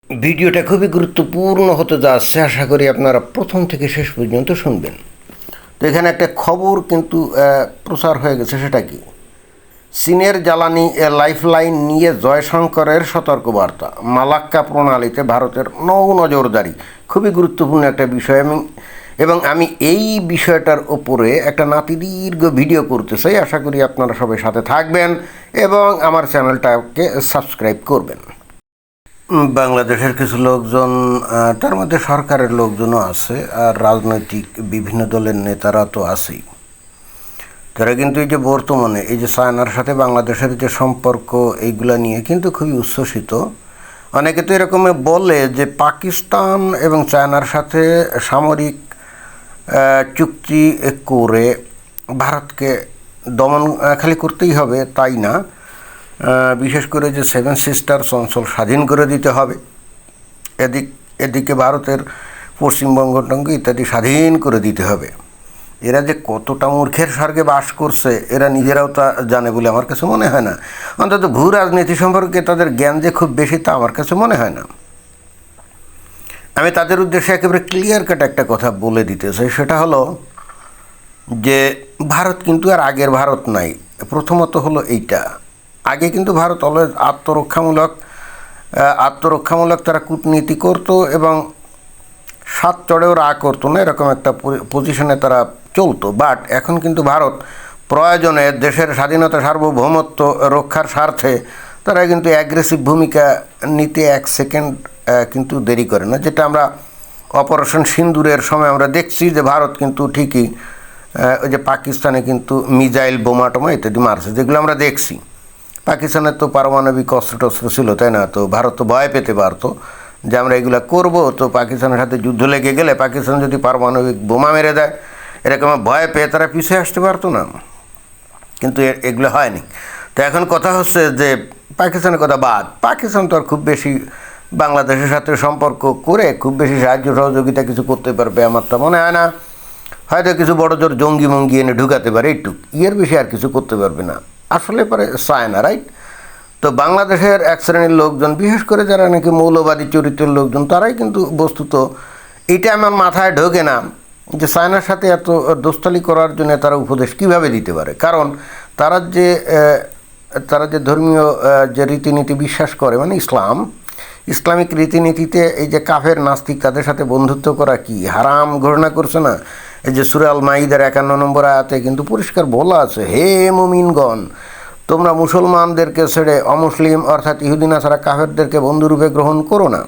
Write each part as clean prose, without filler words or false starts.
ভিডিওটা খুবই গুরুত্বপূর্ণ হতে যাচ্ছে, আশা করি আপনারা প্রথম থেকে শেষ পর্যন্ত শুনবেন। তো এখানে একটা খবর কিন্তু প্রচার হয়ে গেছে, সেটা কি? চীনের জ্বালানি লাইফলাইন নিয়ে জয়শঙ্করের সতর্কবার্তা, মালাক্কা প্রণালীতে ভারতের নজরদারি। খুবই গুরুত্বপূর্ণ একটা বিষয়। এবং আমি এই বিষয়টার ওপরে একটা নাতিদীর্ঘ ভিডিও করতে চাই। আশা করি আপনারা সবাই সাথে থাকবেন এবং আমার চ্যানেলটাকে সাবস্ক্রাইব করবেন। বাংলাদেশের কিছু লোকজন, তার মধ্যে সরকারের লোকজনও আছে, আর রাজনৈতিক বিভিন্ন দলের নেতারা তো আছেই। তারা কিন্তু এই যে বর্তমানে এই যে চায়নার সাথে বাংলাদেশের যে সম্পর্ক, এইগুলা নিয়ে কিন্তু খুবই উচ্ছ্বসিত। অনেকে তো এরকম বলে যে পাকিস্তান এবং চায়নার সাথে সামরিক চুক্তি করে ভারতকে দমন খালি করতেই হবে তাই না, বিশেষ করে যে সেভেন সিস্টার্স অঞ্চল স্বাধীন করে দিতে হবে, এদিকে ভারতের পশ্চিমবঙ্গ টঙ্গ ইত্যাদি স্বাধীন করে দিতে হবে। এরা যে কতটা মূর্খের স্বর্গে বাস করছে এরা নিজেরাও তা জানে বলে আমার কাছে মনে হয় না। অন্তত ভূ রাজনীতি সম্পর্কে তাদের জ্ঞান যে খুব বেশি তা আমার কাছে মনে হয় না। আমি তাদের উদ্দেশ্যে একেবারে ক্লিয়ার কাট একটা কথা বলে দিতে চাই, সেটা হলো যে ভারত কিন্তু আর আগের ভারত নাই। প্রথমত হলো এইটা, আগে কিন্তু ভারত অলওয়েজ আত্মরক্ষামূলক তারা কূটনীতি করতো এবং সাত চড়েও রা করতো না, এরকম একটা পজিশনে তারা চলতো। বাট এখন কিন্তু ভারত প্রয়োজনে দেশের স্বাধীনতা সার্বভৌমত্ব রক্ষার স্বার্থে তারা কিন্তু অ্যাগ্রেসিভ ভূমিকা নিতে এক সেকেন্ড কিন্তু দেরি করে না। যেটা আমরা অপারেশন সিন্দুরের সময় আমরা দেখছি যে ভারত কিন্তু ঠিকই ওই যে পাকিস্তানে কিন্তু মিসাইল বোমা টোমা ইত্যাদি মারছে, যেগুলো আমরা দেখছি। পাকিস্তানের তো পারমাণবিক অস্ত্র টস্ত্র ছিল, তাই না? তো ভারত তো ভয় পেতে পারতো যে আমরা এগুলো করব, তো পাকিস্তানের সাথে যুদ্ধ লেগে গেলে পাকিস্তান যদি পারমাণবিক বোমা মেরে দেয়, এরকম ভয় পেয়ে তারা পিছিয়ে আসতে পারতো না। কিন্তু এগুলো হয়নি। তো এখন কথা হচ্ছে যে পাকিস্তানের কথা বাদ, পাকিস্তান তো আর খুব বেশি বাংলাদেশের সাথে সম্পর্ক করে খুব বেশি সাহায্য সহযোগিতা কিছু করতে পারবে আমার তো মনে হয় না। হয়তো কিছু বড় জোর জঙ্গি মঙ্গি এনে ঢুকাতে পারে, একটু এর বেশি আর কিছু করতে পারবে না আসলে পারে চায়না, রাইট? তো বাংলাদেশের এক শ্রেণীর লোকজন, বিশেষ করে যারা নাকি মৌলবাদী চরিত্রের লোকজন, তারাই কিন্তু বস্তুত এটা আমার মাথায় ঢোকে না যে চায়নার সাথে এত দোস্তালি করার জন্য তারা উপদেশ কীভাবে দিতে পারে। কারণ তারা যে ধর্মীয় যে রীতিনীতি বিশ্বাস করে, মানে ইসলামিক রীতিনীতিতে এই যে কাফের নাস্তিক তাদের সাথে বন্ধুত্ব করা কি হারাম ঘোষণা করছে না? এই যে সূরা আল মাইদার 51 নম্বর আয়াতে কিন্তু পরিষ্কার বলা আছে, হে মুমিনগণ, তোমরা মুসলমানদেরকে ছেড়ে অমুসলিম অর্থাৎ ইহুদি নাসারা কাফেরদেরকে বন্ধুরূপে গ্রহণ করো না।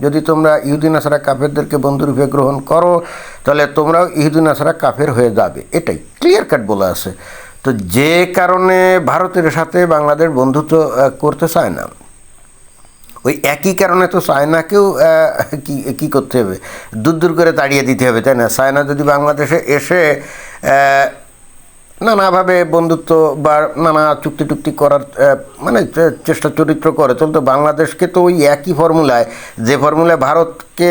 যদি তোমরা ইহুদি নাসারা কাফেরদেরকে বন্ধুরূপে গ্রহণ করো তাহলে তোমরাও ইহুদি নাসারা কাফের হয়ে যাবে, এটাই ক্লিয়ার কাট বলা আছে। তো যে কারণে ভারতের সাথে বাংলাদেশ বন্ধুত্ব করতে চায় না, ওই একই কারণে তো চায়নাকেও কী করতে হবে, দূর করে তাড়িয়ে দিতে হবে, তাই না? চায়না যদি বাংলাদেশে এসে নানাভাবে বন্ধুত্ব বা নানা চুক্তি করার মানে চেষ্টা চরিত্র করে, তাহলে তো বাংলাদেশকে তো ওই একই ফর্মুলায়, যে ফর্মুলায় ভারতকে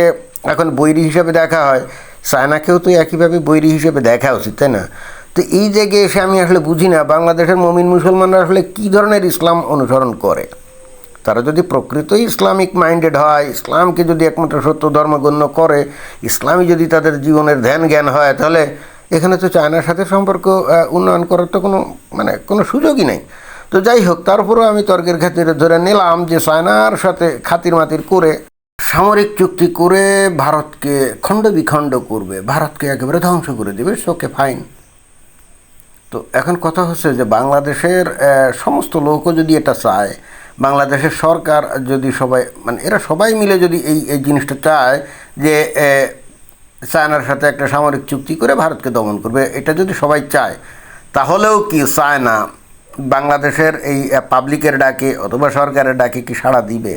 এখন বৈরী হিসেবে দেখা হয়, চায়নাকেও তো একইভাবে বৈরী হিসেবে দেখা উচিত, তাই না? তো এই জায়গায় এসে আমি আসলে বুঝি না বাংলাদেশের মুমিন মুসলমানরা আসলে কী ধরনের ইসলাম অনুসরণ করে। তারা যদি প্রকৃতই ইসলামিক মাইন্ডেড হয়, ইসলামকে যদি একমাত্র সত্য ধর্ম গণ্য করে, ইসলামই যদি তাদের জীবনের ধ্যান জ্ঞান হয়, তাহলে এখানে তো চায়নার সাথে সম্পর্ক উন্নয়ন করার তো কোনো সুযোগই নেই। তো যাই হোক, তারপরেও আমি তর্কের খাতিরে ধরে নিলাম যে চায়নার সাথে খাতির মাতির করে সামরিক চুক্তি করে ভারতকে খণ্ড বিখণ্ড করবে, ভারতকে একেবারে ধ্বংস করে দেবে, ওকে ফাইন। তো এখন কথা হচ্ছে যে বাংলাদেশের সমস্ত লোকও যদি এটা চায়, বাংলাদেশের সরকার যদি সবাই, মানে এরা সবাই মিলে যদি এই জিনিসটা চায় যে চায়নার সাথে একটা সামরিক চুক্তি করে ভারতকে দমন করবে, এটা যদি সবাই চায়, তাহলেও কি চায়না বাংলাদেশের এই পাবলিকের ডাকে অথবা সরকারের ডাকে কি সাড়া দিবে?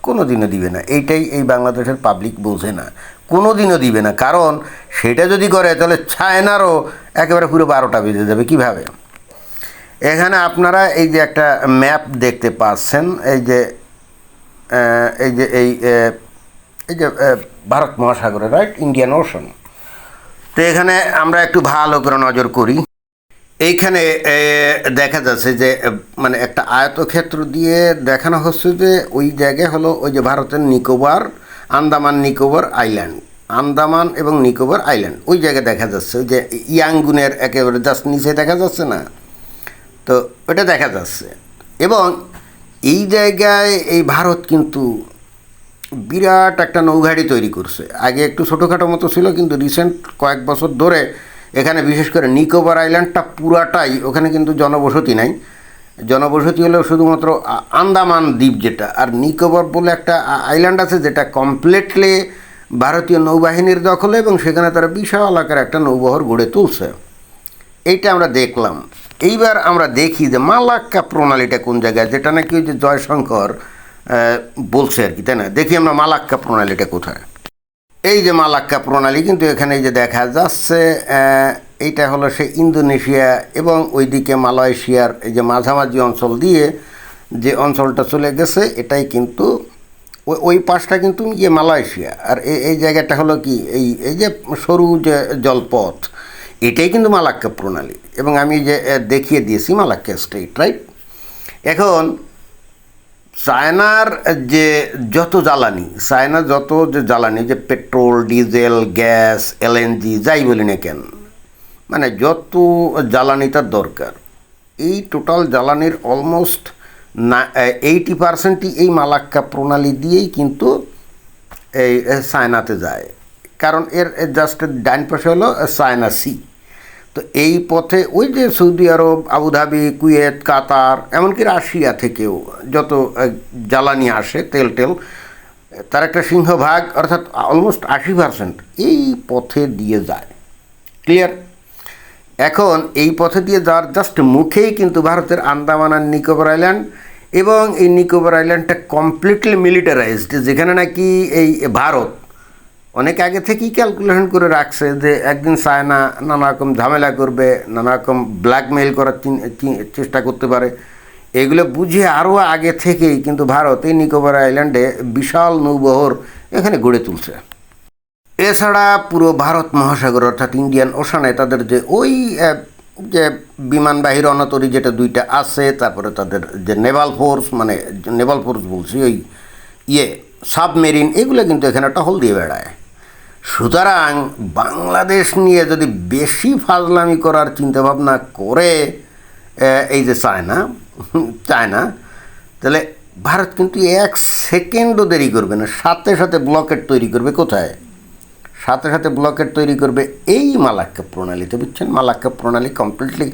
কোনো দিনও দিবে না। এইটাই এই বাংলাদেশের পাবলিক বোঝে না, কোনো দিনও দিবে না। কারণ সেটা যদি করে তাহলে চায়নারও একেবারে পুরো 12টা বেজে যাবে। কীভাবে? এখানে আপনারা এই যে একটা ম্যাপ দেখতে পাচ্ছেন, এই যে ভারত মহাসাগরে, রাইট, ইন্ডিয়ান ওশন। তো এখানে আমরা একটু ভালো করে নজর করি। এইখানে দেখা যাচ্ছে যে মানে একটা আয়তক্ষেত্র দিয়ে দেখানো হচ্ছে যে ওই জায়গায় হলো ওই যে ভারতের নিকোবর, আন্দামান নিকোবর আইল্যান্ড, আন্দামান এবং নিকোবর আইল্যান্ড ওই জায়গায় দেখা যাচ্ছে ওই যে ইয়াঙ্গুনের একেবারে জাস্ট নিচে দেখা যাচ্ছে না, তো ওটা দেখা যাচ্ছে। এবং এই জায়গায় এই ভারত কিন্তু বিরাট একটা নৌঘাঁটি তৈরি করছে। আগে একটু ছোটোখাটো মতো ছিল, কিন্তু রিসেন্ট কয়েক বছর ধরে এখানে বিশেষ করে নিকোবর আইল্যান্ডটা পুরাটাই, ওখানে কিন্তু জনবসতি নাই, জনবসতি হলেও শুধুমাত্র আন্দামান দ্বীপ যেটা, আর নিকোবর বলে একটা আইল্যান্ড আছে যেটা কমপ্লিটলি ভারতীয় নৌবাহিনীর দখলে, এবং সেখানে তারা বিশাল আকার একটা নৌবহর গড়ে তুলছে। এইটা আমরা দেখলাম। এইবার আমরা দেখি যে মালাক্কা প্রণালীটা কোন জায়গায়, যেটা নাকি ওই যে জয়শঙ্কর বলছে আর কি, তাই না? দেখি আমরা মালাক্কা প্রণালীটা কোথায়। এই যে মালাক্কা প্রণালী কিন্তু এখানে যে দেখা যাচ্ছে, এইটা হলো সে ইন্দোনেশিয়া এবং ওইদিকে মালয়েশিয়ার এই যে মাঝামাঝি অঞ্চল দিয়ে যে অঞ্চলটা চলে গেছে, এটাই কিন্তু ওই পাশটা কিন্তু ইয়ে মালয়েশিয়া, আর এই জায়গাটা হলো কি এই এই যে সরু যে জলপথ, এটাই কিন্তু মালাক্কা প্রণালী। এবং আমি যে দেখিয়ে দিয়েছি মালাক্কা স্ট্রেইট, রাইট? এখন চায়নার যে যত জ্বালানি, চায়নার যত যে জ্বালানি, যে পেট্রোল, ডিজেল, গ্যাস, এলএনজি যাই বলি না কেন, মানে যত জ্বালানি তার দরকার, এই টোটাল জ্বালানির অলমোস্ট 80% এই মালাক্কা প্রণালী দিয়েই কিন্তু এই চায়নাতে যায়। কারণ এর জাস্ট ডাইন পাশে হলো চায়না সি। তো এই পথে ওই যে সৌদি আরব, আবুধাবি, কুয়েত, কাতার, এমনকি রাশিয়া থেকেও যত জ্বালানি আসে, তেল তার একটা সিংহভাগ অর্থাৎ অলমোস্ট 80% এই পথে দিয়ে যায়। ক্লিয়ার? এখন এই পথে দিয়ে যাওয়ার জাস্ট মুখেই কিন্তু ভারতের আন্দামান আর নিকোবর আইল্যান্ড, এবং এই নিকোবর আইল্যান্ডটা কমপ্লিটলি মিলিটারাইজড, যেখানে নাকি এই ভারত অনেক আগে থেকেই ক্যালকুলেশন করে রাখছে যে একদিন চায়না নানা রকম ঝামেলা করবে, নানা রকম ব্ল্যাকমেইল করার চেষ্টা করতে পারে, এগুলো বুঝে আরও আগে থেকেই কিন্তু ভারত এই নিকোবর আইল্যান্ডে বিশাল নৌবহর এখানে গড়ে তুলছে। এছাড়া পুরো ভারত মহাসাগর অর্থাৎ ইন্ডিয়ান ওশানে তাদের যে ওই যে বিমানবাহী রণতরী যেটা দুইটা আছে, তারপরে তাদের যে নেভাল ফোর্স, মানে নেভাল ফোর্স বলছি ওই সাবমেরিন, এগুলো কিন্তু এখানে টহল দিয়ে বেড়ায়। সুতরাং বাংলাদেশ নিয়ে যদি বেশি ফাজলামি করার চিন্তাভাবনা করে এই যে চায়না, তাহলে ভারত কিন্তু 1 সেকেন্ডও দেরি করবে না, সাথে সাথে ব্লকেট তৈরি করবে। কোথায়? সাথে সাথে ব্লকেট তৈরি করবে এই মালাক্কা প্রণালীতে, বুঝছেন? মালাক্কা প্রণালী কমপ্লিটলি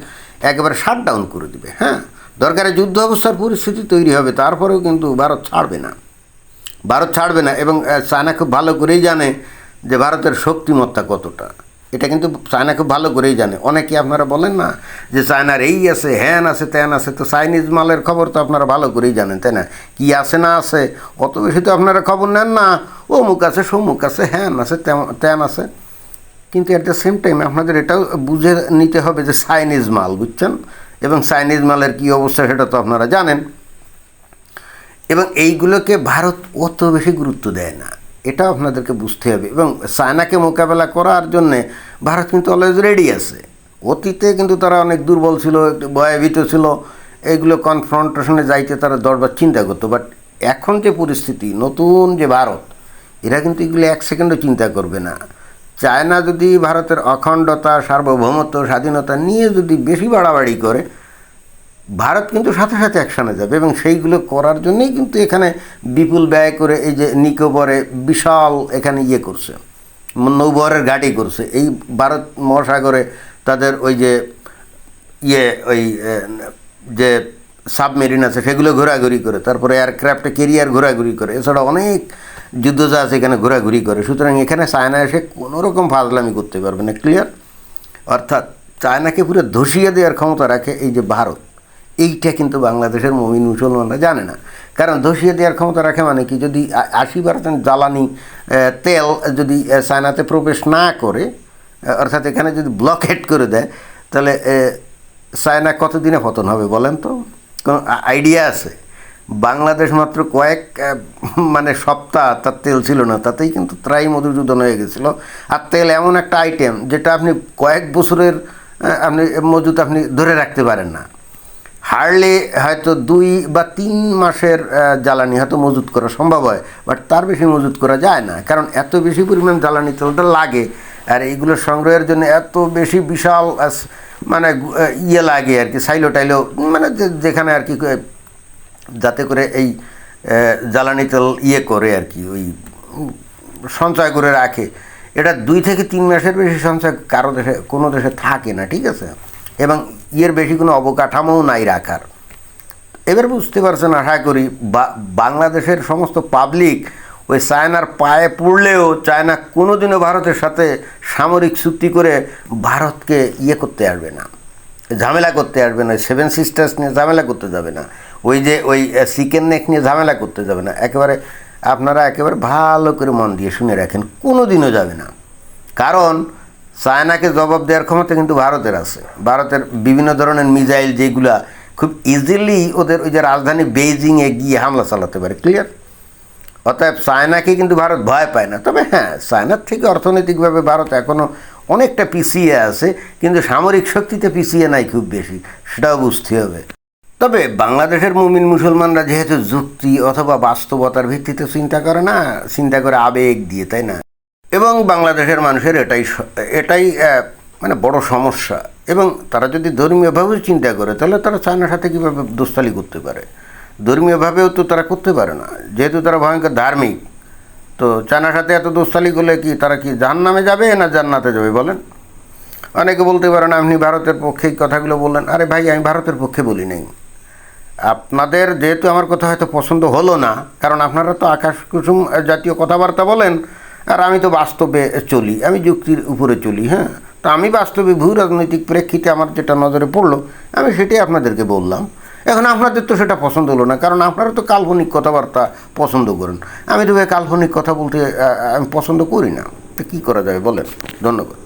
একেবারে শাটডাউন করে দেবে। হ্যাঁ, দরকারে যুদ্ধ অবস্থার পরিস্থিতি তৈরি হবে, তারপরেও কিন্তু ভারত ছাড়বে না। এবং চায়না খুব ভালো করেই জানে যে ভারতের শক্তিমত্তা কতটা, এটা কিন্তু চায়না খুব ভালো করেই জানে। অনেকে আপনারা বলেন না যে চায়নার এই আছে, হ্যান আছে, ত্যান আছে, তো চাইনিজ মালের খবর তো আপনারা ভালো করেই জানেন, তাই না? কি আছে না আছে অত বেশি তো আপনারা খবর নেন না, অমুক আছে, সমুক আছে, হ্যান আছে, ত্যান আছে। কিন্তু অ্যাট দ্য সেম টাইম আপনাদের এটাও বুঝে নিতে হবে যে চাইনিজ মাল, বুঝছেন? এবং চাইনিজ মালের কী অবস্থা সেটা তো আপনারা জানেন। এবং এইগুলোকে ভারত অত বেশি গুরুত্ব দেয় না, এটাও আপনাদেরকে বুঝতে হবে। এবং চায়নাকে মোকাবেলা করার জন্যে ভারত কিন্তু অলওয়েজ রেডি আছে। অতীতে কিন্তু তারা অনেক দুর্বল ছিল, একটু ভয়ভীত ছিল, এইগুলো কনফ্রন্টেশনে যাইতে তারা দরবার চিন্তা করতো। বাট এখন যে পরিস্থিতি, নতুন যে ভারত, এরা কিন্তু এগুলো 1 সেকেন্ডও চিন্তা করবে না। চায়না যদি ভারতের অখণ্ডতা, সার্বভৌমত্ব, স্বাধীনতা নিয়ে যদি বেশি বাড়াবাড়ি করে, ভারত কিন্তু সাথে সাথে অ্যাকশানে যাবে। এবং সেইগুলো করার জন্যই কিন্তু এখানে বিপুল ব্যয় করে এই যে নিকোবরে বিশাল এখানে করছে, নৌবহরের ঘাঁটি করছে। এই ভারত মহাসাগরে তাদের ওই যে ওই যে সাবমেরিন আছে সেগুলো ঘোরাঘুরি করে, তারপরে এয়ারক্রাফটে কেরিয়ার ঘোরাঘুরি করে, এছাড়া অনেক যুদ্ধজাহাজ এখানে ঘোরাঘুরি করে। সুতরাং এখানে চায়না এসে কোনোরকম ফাজলামি করতে পারবে না। ক্লিয়ার? অর্থাৎ চায়নাকে পুরো ধসিয়ে দেওয়ার ক্ষমতা রাখে এই যে ভারত। এইটা কিন্তু বাংলাদেশের মুমিন মুসলমানরা জানে না। কারণ ধসিয়ে দেওয়ার ক্ষমতা রাখে মানে কি, যদি 80% জ্বালানি তেল যদি চায়নাতে প্রবেশ না করে, অর্থাৎ এখানে যদি ব্লকেট করে দেয়, তাহলে চায়না কতদিনে পতন হবে বলেন তো? কোনো আইডিয়া আছে? বাংলাদেশ মাত্র কয়েক মানে সপ্তাহ তার তেল ছিল না, তাতেই কিন্তু ত্রাই মধুসূদন হয়ে গেছিলো। আর তেল এমন একটা আইটেম যেটা আপনি কয়েক বছরের আপনি মজুত আপনি ধরে রাখতে পারেন না। হার্ডলি হয়তো 2 বা 3 মাসের জ্বালানি হয়তো মজুত করা সম্ভব হয়, বাট তার বেশি মজুত করা যায় না, কারণ এত বেশি পরিমাণ জ্বালানি তেলটা লাগে। আর এইগুলো সংগ্রহের জন্য এত বেশি বিশাল মানে ইয়ে লাগে আর কি, সাইলো টাইলো, মানে যেখানে আর কি যাতে করে এই জ্বালানি তেল ইয়ে করে আর কি, ওই সঞ্চয় করে রাখে, এটা 2 থেকে 3 মাসের বেশি সঞ্চয় কারো দেশে, কোনো দেশে থাকে না, ঠিক আছে? এবং এর বেশি কোনো অবকাঠামোও নাই রাখার। এবার বুঝতে পারছেন আশা করি। বাংলাদেশের সমস্ত পাবলিক ওই চায়নার পায়ে পড়লেও চায়না কোনোদিনও ভারতের সাথে সামরিক চুক্তি করে ভারতকে ইয়ে করতে আসবে না, ঝামেলা করতে আসবে না, 7 সিস্টার্স নিয়ে ঝামেলা করতে যাবে না, ওই যে ওই চিকেন নেক নিয়ে ঝামেলা করতে যাবে না। একেবারে আপনারা একেবারে ভালো করে মন দিয়ে শুনে রাখেন, কোনো দিনও যাবে না। কারণ চায়নাকে জবাব দেওয়ার ক্ষমতা কিন্তু ভারতের আছে। ভারতের বিভিন্ন ধরনের মিসাইল যেগুলা খুব ইজিলি ওদের ওই যে রাজধানী বেইজিংয়ে গিয়ে হামলা চালাতে পারে, ক্লিয়ার? অতএব চায়নাকে কিন্তু ভারত ভয় পায় না। তবে হ্যাঁ, চায়নার থেকে অর্থনৈতিকভাবে ভারত এখনও অনেকটা পিছিয়ে আছে, কিন্তু সামরিক শক্তিতে পিছিয়ে নাই খুব বেশি, সেটাও বুঝতে হবে। তবে বাংলাদেশের মুমিন মুসলমানরা যেহেতু যুক্তি অথবা বাস্তবতার ভিত্তিতে চিন্তা করে না, চিন্তা করে আবেগ দিয়ে, তাই না? এবং বাংলাদেশের মানুষের এটাই মানে বড় সমস্যা। এবং তারা যদি ধর্মীয়ভাবেও চিন্তা করে, তাহলে তারা চায়নার সাথে কীভাবে দোস্তালি করতে পারে? ধর্মীয়ভাবেও তো তারা করতে পারে না, যেহেতু তারা ভয়ঙ্কর ধার্মিক। তো চায়নার সাথে এত দোস্তালি করলে কি তারা কি জাহান্নামে যাবে না জান্নাতে যাবে বলেন? অনেকে বলতে পারেন আপনি ভারতের পক্ষে এই কথাগুলো বললেন। আরে ভাই, আমি ভারতের পক্ষে বলি নাই। আপনাদের যেহেতু আমার কথা হয়তো পছন্দ হলো না, কারণ আপনারা তো আকাশ কুসুম জাতীয় কথাবার্তা বলেন, আর আমি তো বাস্তবে চলি, আমি যুক্তির উপরে চলি। হ্যাঁ, তো আমি বাস্তবে ভূ রাজনৈতিক প্রেক্ষিতে আমার যেটা নজরে পড়লো, আমি সেটাই আপনাদেরকে বললাম। এখন আপনাদের তো সেটা পছন্দ হলো না, কারণ আপনারা তো কাল্পনিক কথাবার্তা পছন্দ করেন। আমি তো ভাই কাল্পনিক কথা বলতে আমি পছন্দ করি না। তো কী করা যাবে বলেন? ধন্যবাদ।